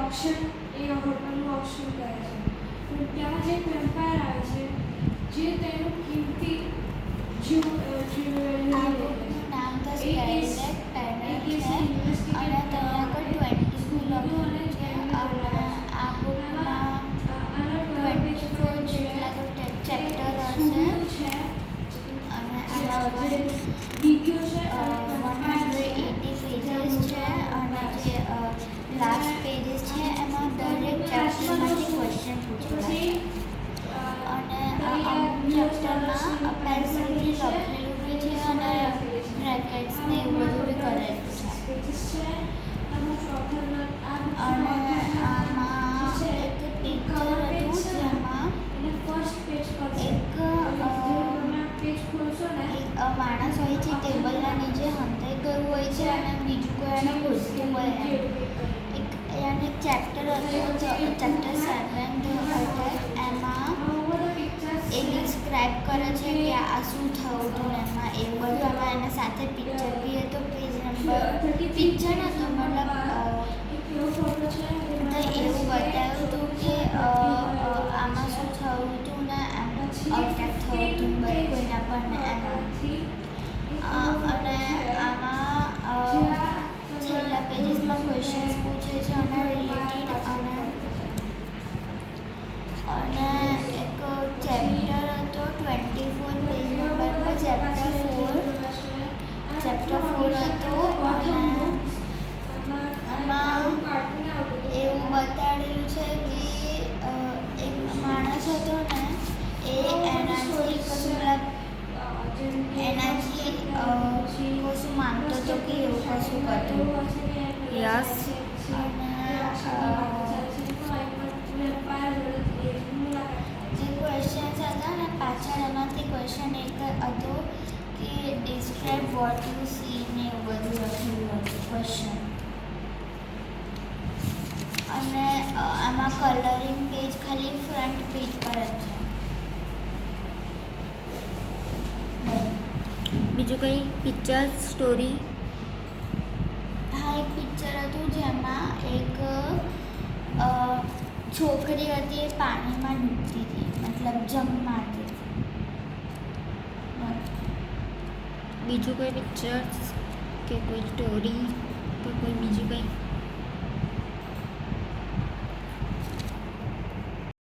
Option A હોટલનું option કરે છે. પણ ત્યાં જે વેમ્પાયર આવે છે જે તેનું કિંમતી આ બુકનું નામ ધ સ્કેલેટ પેનલ છે અને ત્યાં આગળ 20 લખેલું છે અને આ બુકમાં 24 જેટલા તો ચેપ્ટર હશે અને આમાં 180 પેજીસ છે અને જે લાસ્ટ પેજીસ છે એમાં દરેક ચેપ્ટરમાંથી ક્વેશ્ચન પૂછેલા છે અને અમુક ચેપ્ટરમાં પેન્સિલથી લખેલું બી છે અને બ્રેકેટ્સ ને એવું બધું બી કરેલું છે અને આમાં એક પિક્ચર હતું જેમાં એક માણસ હોય છે ટેબલના નીચે હંતાઈ ગયું હોય છે અને બીજું કોઈ એને પૂછતું હોય એક એને ચેપ્ટર હતું ચેપ્ટર 7 ધ અટેક એમાં એ ડિસ્ક્રાઇબ કરે છે કે આ શું થયું હતું ને એમાં એવું બધું એમાં એના સાથે પિક્ચર બી હતું પેજ નંબર પિક્ચર નહોતું મતલબ એવું બતાવ્યું હતું કે આમાં શું થયું હતું ને એમ અટેક થયું હતું બધું કોઈના પર ને એમ અને આમાં છેલ્લા પેજીસમાં ક્વેશ્ચન્સ પૂછે છે અને રિલેટેડ અને એક ચેપ્ટર હતો 24 પેજ નંબર પર ચેપ્ટર 4 હતો અને એમાં એવું બતાડેલું છે કે એક માણસ હતો ને એ એનાથી કશું માનતો હતો કે એવું કશું કરતું યસ જે ક્વેશ્ચન્સ હતા ને પાછળ એમાંથી ક્વેશ્ચન એક હતો કે ડિસ્ક્રાઇબ વોટ યુ સી ને એવું બધું લખેલું હતું ક્વેશ્ચન અને આમાં કલરિંગ પેજ ખાલી ફ્રન્ટ પેજ પર જ છે. બીજું કંઈ પિક્ચર સ્ટોરી? હા એક પિક્ચર હતું જેમાં એક છોકરી હતી એ પાણીમાં ડૂબતી હતી મતલબ જમ્પ મારતી હતી. બીજું કોઈ પિક્ચર્સ કે કોઈ સ્ટોરી કે કોઈ બીજું કંઈ?